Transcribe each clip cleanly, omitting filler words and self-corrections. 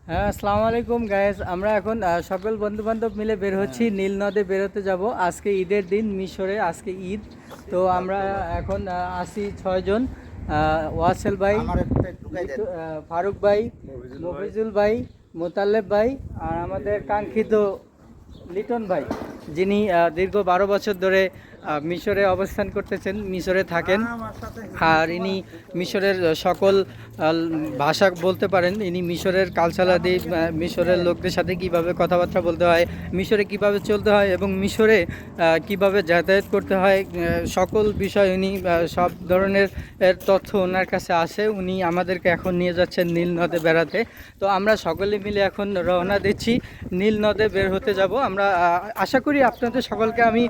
হ্যাঁ, আসসালামু আলাইকুম গাইস। আমরা এখন সকল বন্ধু বান্ধব মিলে বের হচ্ছি, নীল নদে বেরোতে যাব। আজকে ঈদের দিন, মিশরে আজকে ঈদ। তো আমরা এখন আছি 6 জন। ওয়াসেল ভাই, ফারুক ভাই, মফিজুল ভাই, মোতালেব ভাই, আর আমাদের কাঙ্ক্ষিত লিটন ভাই, যিনি দীর্ঘ 12 বছর ধরে মিশরে অবস্থান করতেছেন, মিশরে থাকেন। আর ইনি মিশরের সকল ভাষা বলতে পারেন। ইনি মিশরের কালচারালি মিশরের লোকদের সাথে কিভাবে কথাবার্তা বলতে হয়, মিশরে কিভাবে চলতে হয় এবং মিশরে কিভাবে যাতায়াত করতে হয়, সকল বিষয় উনি সব ধরনের তথ্য ওনার কাছে আসে। উনি আমাদেরকে এখন নিয়ে যাচ্ছেন নীল নদে বেড়াতে। তো আমরা সকলে মিলে এখন রওনা দিচ্ছি, নীল নদে বের হতে যাব। আমরা আশা করি আপনাদের সকলকে আমি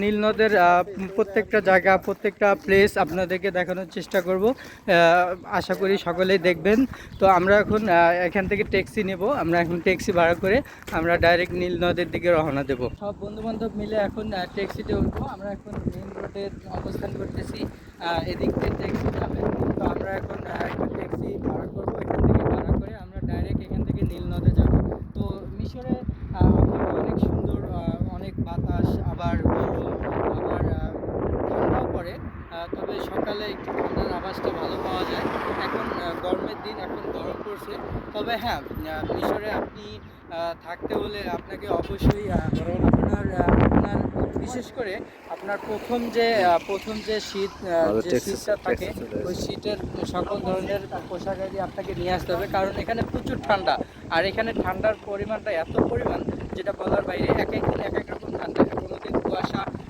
নীল নদের প্রত্যেকটা জায়গা, প্রত্যেকটা প্লেস আপনাদেরকে দেখানোর চেষ্টা করব। আশা করি সকলেই দেখবেন। তো আমরা এখন এখান থেকে ট্যাক্সি নেব। আমরা এখন ট্যাক্সি ভাড়া করে আমরা ডাইরেক্ট নীল নদের দিকে রওনা দেব। সব বন্ধু বান্ধব মিলে এখন ট্যাক্সিতে উঠবো। আমরা এখন মেইন রোডে অবস্থান করতেছি, এদিক থেকে ট্যাক্সি যাবে। তো আমরা এখন একটা ট্যাক্সি ভাড়া করবো। এখান থেকে ভাড়া করে আমরা ডাইরেক্ট এখান থেকে নীল নদে যাব। তো মিশরে অনেক সুন্দর, অনেক বাতাস, আবার গরম, আবার ঠান্ডাও পড়ে। তবে সকালে একটু ঠান্ডার আভাসটা ভালো পাওয়া যায়। এখন গরমের দিন, এখন গরম পড়ছে। তবে হ্যাঁ, মিশরে আপনি থাকতে হলে আপনাকে অবশ্যই আপনার বিশেষ করে আপনার প্রথম যে শীতটা থাকে, ওই শীতের সকল ধরনের পোশাকাদি আপনাকে নিয়ে আসতে হবে, কারণ এখানে প্রচুর ঠান্ডা। আর এখানে ঠান্ডার পরিমাণটা এত পরিমাণ যেটা বলার বাইরে। এক এক দিন এক এক রকম ঠান্ডা।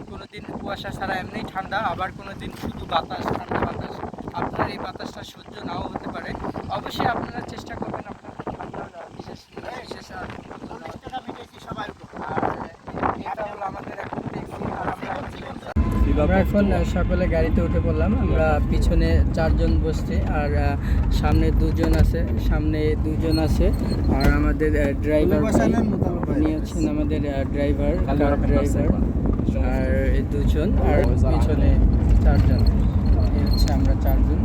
কোনো দিন কুয়াশা ছাড়া এমনিই ঠান্ডা, আবার কোনো দিন শুধু বাতাস, ঠান্ডা বাতাস। আপনার এই বাতাসটা সহ্য নাও হতে পারে। অবশ্যই আপনারা চেষ্টা করবেন আপনার বিশেষ বিশেষ আর এটা হলো আমাদের এখন ট্যাক্সি। আর আমরা এখন সকলে গাড়িতে উঠে পড়লাম। আমরা পিছনে 4 জন বসছি, আর সামনে 2 জন আছে। আর আমাদের ড্রাইভার উনি হচ্ছেন আমাদের ড্রাইভার। আর এই 2 জন, আর পিছনে 4 জন। এই হচ্ছে আমরা 4 জন।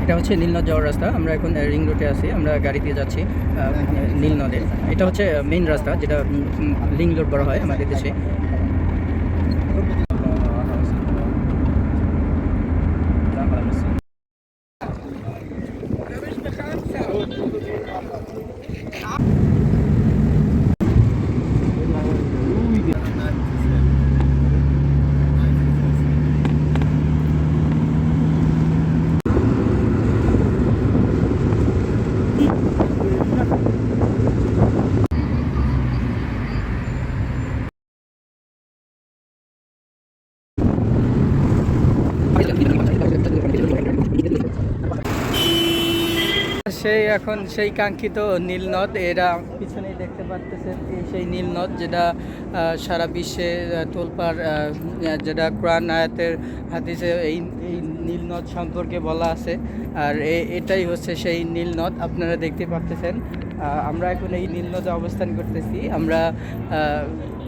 এটা হচ্ছে নীলনদ যাওয়ার রাস্তা। আমরা এখন রিং রোডে আছি, আমরা গাড়ি দিয়ে যাচ্ছি নীলনদে। এটা হচ্ছে মেইন রাস্তা, যেটা রিং রোড বলা হয় আমাদের দেশে। সেই কাঙ্ক্ষিত নীলনদ, এরা পিছনেই দেখতে পাচ্ছেন। সেই নীলনদ যেটা সারা বিশ্বে তোলপাড়, যেটা কোরআন আয়াতের হাদিসে এই নীলনদ সম্পর্কে বলা আছে। আর এটাই হচ্ছে সেই নীলনদ, আপনারা দেখতে পাচ্ছেন। আমরা এখন এই নীলনদে অবস্থান করতেছি। আমরা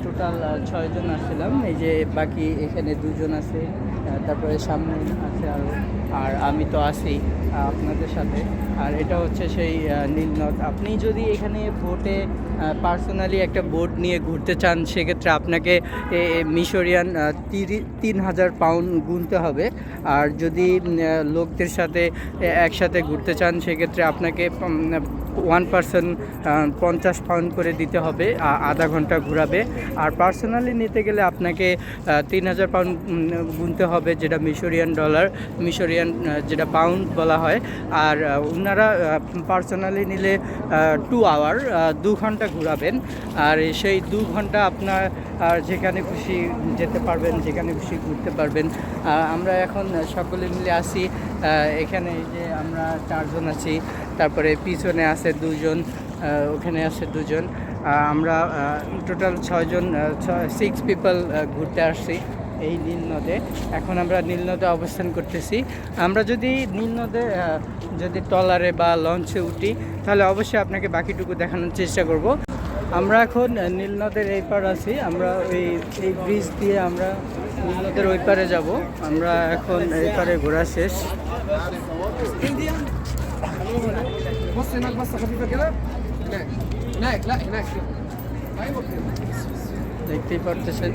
টোটাল 6 জন আসছিলাম। এই যে বাকি এখানে 2 জন আছে, তারপরে সামনে আছে আরও, আর আমি তো আছি আপনাদের সাথে। আর এটা হচ্ছে সেই নীলনদ। আপনি যদি এখানে বোটে পার্সোনালি একটা বোট নিয়ে ঘুরতে চান, সেক্ষেত্রে আপনাকে মিশরিয়ান 3,000 পাউন্ড গুনতে হবে। আর যদি লোকদের সাথে একসাথে ঘুরতে চান, সেক্ষেত্রে আপনাকে 1 পার্সন 50 পাউন্ড করে দিতে হবে, আধা ঘন্টা ঘোরাবে। আর পার্সোনালি নিতে গেলে আপনাকে 3,000 পাউন্ড গুনতে হবে, যেটা মিশরিয়ান ডলার, মিশরিয়ান যেটা পাউন্ড বলা হয়। আর ওনারা পার্সোনালি নিলে 2 আওয়ার, 2 ঘন্টা ঘোরাবেন। আর সেই 2 ঘন্টা আপনার যেখানে খুশি যেতে পারবেন, যেখানে খুশি ঘুরতে পারবেন। আমরা এখন সকলে মিলে আসি এখানে। এই যে আমরা 4 জন আছি, তারপরে পিছনে আছে 2 জন, ওখানে আছে 2 জন। আমরা টোটাল 6 জন, 6 পিপল ঘুরতে আসছি এই নীলনদে। এখন আমরা নীলনদে অবস্থান করতেছি। আমরা যদি নীলনদে যদি ট্রলারে বা লঞ্চে উঠি, তাহলে অবশ্যই আপনাকে বাকিটুকু দেখানোর চেষ্টা করব। আমরা এখন নীলনদের এই পার আছি। আমরা এই ব্রিজ দিয়ে আমরা নীলনদের ওই পারে যাব। আমরা এখন এই পারে ঘোরা শেষ। بص هناك بصه خفيفه كده. هناك هناك لا هناك كده. ايوه كده. দেখতেই পারতেছেন।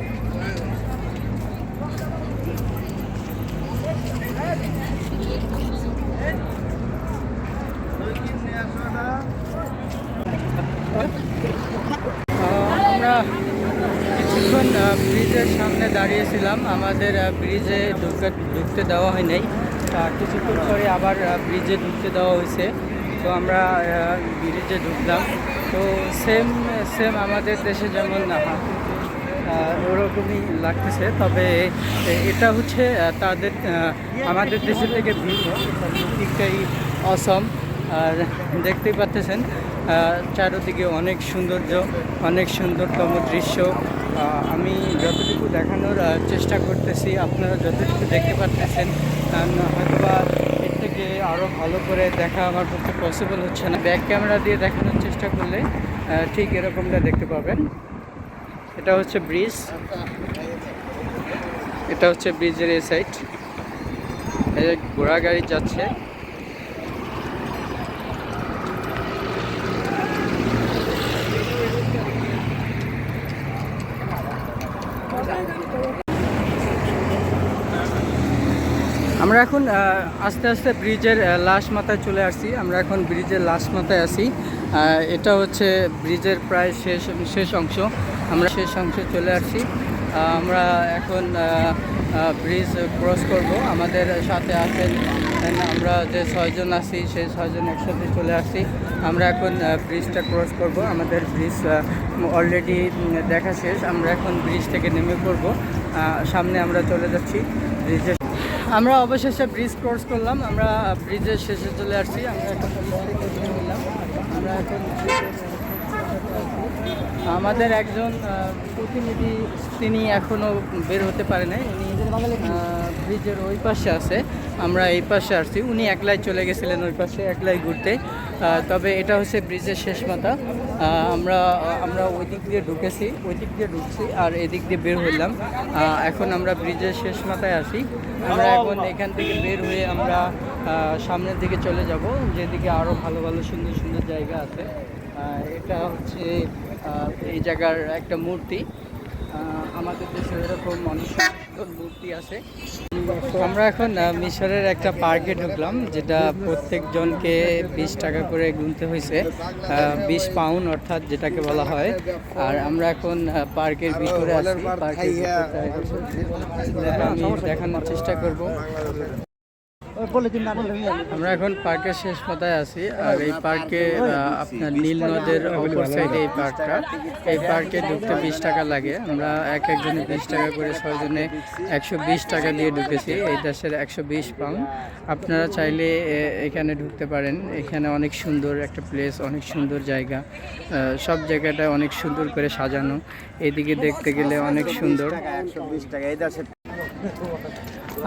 আমরা কিছুক্ষণ ব্রিজের সামনে দাঁড়িয়েছিলাম, আমাদের ব্রিজে ঢুকতে দেওয়া হয় নাই। কিছুক্ষণ পরে আবার ব্রিজে ঢুকতে দেওয়া হয়েছে। তো আমরা ব্রিজে ঢুকলাম। তো সেম সেম আমাদের দেশে যেমন ওরকমই লাগতেছে, তবে এটা হচ্ছে তাদের আমাদের দেশের থেকে ভিন্ন, দিকটাই অসম। আর দেখতেই পাচ্ছেন চারদিকে অনেক সৌন্দর্য, অনেক সুন্দরতম দৃশ্য। আমি যতটুকু দেখানোর চেষ্টা করতেছি, আপনারা যতটুকু দেখতে পাচ্ছেন, হয়তোবা এর থেকে আরও ভালো করে দেখা আমার পক্ষে পসিবল হচ্ছে না। ব্যাক ক্যামেরা দিয়ে দেখানোর চেষ্টা করলে ঠিক এরকমটা দেখতে পাবেন। এটা হচ্ছে ব্রিজ, এটা হচ্ছে ব্রিজের এই সাইড, এই ঘোড়া গাড়ি যাচ্ছে। আমরা এখন আস্তে আস্তে ব্রিজের লাস্ট মাথায় চলে আসছি। আমরা এখন ব্রিজের লাস্ট মাথায় আছি। এটা হচ্ছে ব্রিজের প্রায় শেষ অংশ। আমরা শেষ অংশে চলে আসছি। আমরা এখন ব্রিজ ক্রস করব। আমাদের সাথে আছেন, আমরা যে 6 জন আছি সেই 6 জন একসাথে চলে আসছি। আমরা এখন ব্রিজটা ক্রস করব। আমাদের ব্রিজ অলরেডি দেখা শেষ। আমরা এখন ব্রিজ থেকে নেমে পড়ব। সামনে আমরা চলে যাচ্ছি ব্রিজের। আমরা অবশেষে ব্রিজ ক্রস করলাম, আমরা ব্রিজের শেষে চলে আসছি। আমরা এখন আমরা এখন আমাদের একজন প্রতিনিধি, তিনি এখনও বের হতে পারে নাই, উনি ব্রিজের ওই পাশে আছে, আমরা এই পাশে আসছি। উনি একলাই চলে গেছিলেন ওই পাশে একলাই ঘুরতে। তবে এটা হচ্ছে ব্রিজের শেষ মাথা। আমরা ওই দিক দিয়ে ঢুকছি আর এদিক দিয়ে বের হইলাম। এখন আমরা ব্রিজের শেষ মাথায় আসি। আমরা এখন এখান থেকে বের হয়ে আমরা সামনের দিকে চলে যাব, যেদিকে আরও ভালো ভালো সুন্দর সুন্দর জায়গা আছে। এটা হচ্ছে এই জায়গার একটা মূর্তি। আমাদের দেশে এরকম অনেক মূর্তি আছে। আমরা এখন মিশরের একটা পার্কে ঢুকলাম, যেটা প্রত্যেকজনকে 20 টাকা করে গুনতে হয়েছে, 20 পাউন্ড অর্থাৎ যেটাকে বলা হয়। আর আমরা এখন পার্কের ভিতরে আছি। আমি দেখানোর চেষ্টা করব। আমরা এখন পার্কের শেষ মাথায় আছি। আর এই পার্কে আপনার নীল নদের অপর সাইডে এই পার্কে ঢুকতে 20 টাকা লাগে। আমরা একজনে 20 টাকা করে, 6 জনে 120 টাকা দিয়ে ঢুকেছি। এই দেশের 120 পাউন্ড। আপনারা চাইলে এখানে ঢুকতে পারেন। এখানে অনেক সুন্দর একটা প্লেস, অনেক সুন্দর জায়গা, সব জায়গাটা অনেক সুন্দর করে সাজানো। এদিকে দেখতে গেলে অনেক সুন্দর।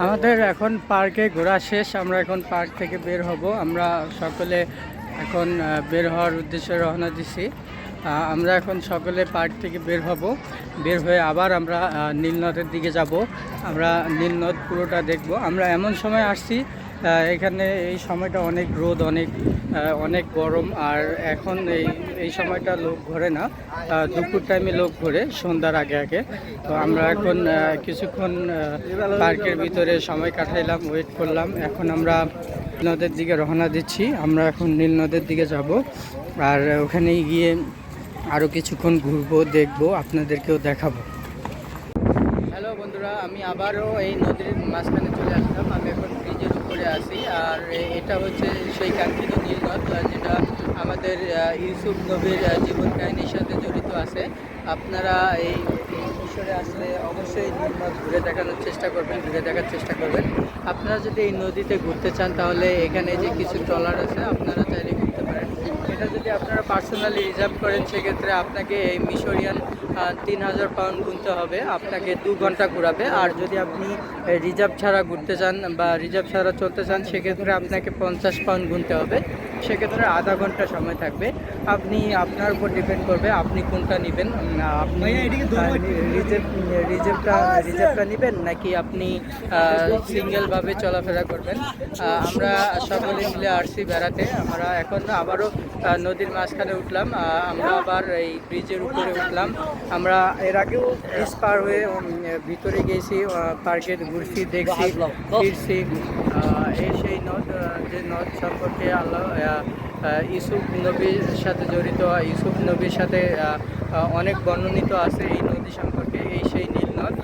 আমাদের এখন পার্কে ঘোরা শেষ। আমরা এখন পার্ক থেকে বের হব। আমরা সকলে এখন বের হওয়ার উদ্দেশ্যে রওনা দিছি। আমরা এখন সকলে পার্ক থেকে বের হব। বের হয়ে আবার আমরা নীলনদের দিকে যাব। আমরা নীলনদ পুরোটা দেখব। আমরা এমন সময় আসছি, এখানে এই সময়টা অনেক রোদ, অনেক গরম। আর এখন এই সময়টা লোক ঘোরে না, দুপুর টাইমে লোক ঘোরে সন্ধ্যার আগে আগে। তো আমরা এখন কিছুক্ষণ পার্কের ভিতরে সময় কাটাইলাম, ওয়েট করলাম। এখন আমরা নদের দিকে রওনা দিচ্ছি। আমরা এখন নীল নদের দিকে যাব। আর ওখানে গিয়ে আরও কিছুক্ষণ ঘুরবো, দেখবো, আপনাদেরকেও দেখাবো। হ্যালো বন্ধুরা, আমি আবারও এই নদীর মাঝখানে চলে আসলাম। আমি এখন ব্রিজের উপরে আছি। আর এটা হচ্ছে সেই কাঙ্ক্ষিত নীলনদ, যেটা আমাদের ইউসুফ নবীর জীবন কাহিনীর সাথে জড়িত আছে। আপনারা এই মিশরে আসলে অবশ্যই নীলনদ ঘুরে দেখার চেষ্টা করবেন। আপনারা যদি এই নদীতে ঘুরতে চান, তাহলে এখানে যে কিছু ট্রলার আছে, আপনারা চাইলে ঘুরতে পারেন। এটা যদি আপনারা পার্সোনালি রিজার্ভ করেন, সেক্ষেত্রে আপনাকে এই মিশরিয়ান 3000 পাউন্ড গুনতে হবে, আপনাকে 2 ঘন্টা ঘোরাবে। আর যদি আপনি রিজার্ভ ছাড়া ঘুরতে চান বা রিজার্ভ ছাড়া চলতে চান সেক্ষেত্রে আপনাকে 50 পাউন্ড গুনতে হবে, সেক্ষেত্রে আধা ঘন্টা সময় থাকবে। আপনি আপনার উপর ডিপেন্ড করবে আপনি কোনটা নেবেন। আপনি রিজার্ভটা নেবেন নাকি আপনি সিঙ্গেলভাবে চলাফেরা করবেন। আমরা সকলে মিলে আসছি বেড়াতে। আমরা এখন আবারও নদীর মাঝখানে উঠলাম, আমরা আবার এই ব্রিজের উপরে উঠলাম। আমরা এর আগেও ব্রিজ পার হয়ে ভিতরে গেছি, পার্কে ঘুরছি, দেখছি, ফিরছি। এই সেই নদ, যে নদ সম্পর্কে আল্লাহ ইউসুফ নবীর সাথে জড়িত, ইউসুফ নবীর সাথে অনেক বর্ণনিত আছে এই নদী সম্পর্কে। এই সেই নীল নদ।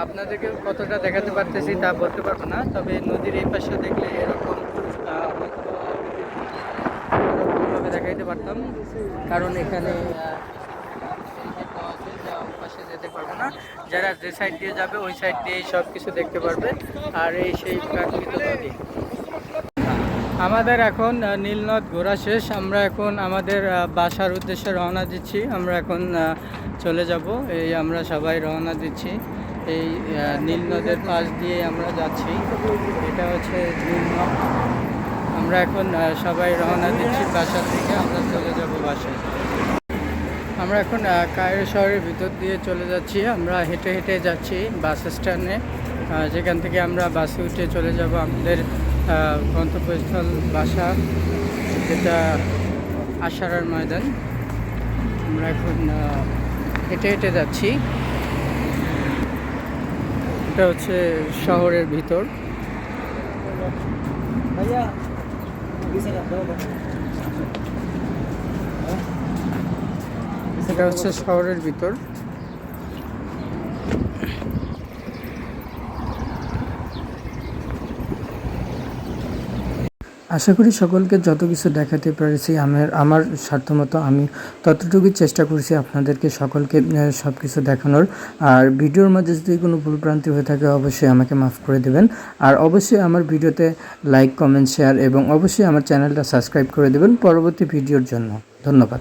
আপনাদেরকে কতটা দেখাতে পারতেছি তা বলতে পারবো না, তবে নদীর এই পাশে দেখলে এরকম ভাবে দেখাইতে পারতাম, কারণ এখানে পাশে যেতে পারবো না। যারা যে সাইড দিয়ে যাবে ওই সাইড দিয়েই সব কিছু দেখতে পারবে। আর এই সেই প্রাকৃতিক নদী। আমাদের এখন নীলনদ ঘোরা শেষ। আমরা এখন আমাদের বাসার উদ্দেশ্যে রওনা দিচ্ছি। আমরা এখন চলে যাব। এই আমরা সবাই রওনা দিচ্ছি, এই নীলনদের পাশ দিয়ে আমরা যাচ্ছি। এটা হচ্ছে নীলনদ। আমরা এখন সবাই রওনা দিচ্ছি বাসা থেকে, আমরা চলে যাব বাসায়। আমরা এখন কায়রো শহরের ভিতর দিয়ে চলে যাচ্ছি। আমরা হেঁটে হেঁটে যাচ্ছি বাস স্ট্যান্ডে, যেখান থেকে আমরা বাসে উঠে চলে যাব আমাদের গন্তব্যস্থল বাসা, যেটা আশারার ময়দান। আমরা এখন হেঁটে হেঁটে যাচ্ছি। এটা হচ্ছে শহরের ভিতর। এটা হচ্ছে শহরের ভিতর। আশা করি সকলকে যত কিছু দেখাতে পেরেছি আমার সাধ্যমতো আমি ততটুকুই চেষ্টা করছি আপনাদেরকে সকলকে সব কিছু দেখানোর। আর ভিডিওর মাঝে যদি কোনো ভুলভ্রান্তি হয়ে থাকে অবশ্যই আমাকে মাফ করে দেবেন। আর অবশ্যই আমার ভিডিওতে লাইক, কমেন্ট, শেয়ার এবং অবশ্যই আমার চ্যানেলটা সাবস্ক্রাইব করে দেবেন পরবর্তী ভিডিওর জন্য। ধন্যবাদ।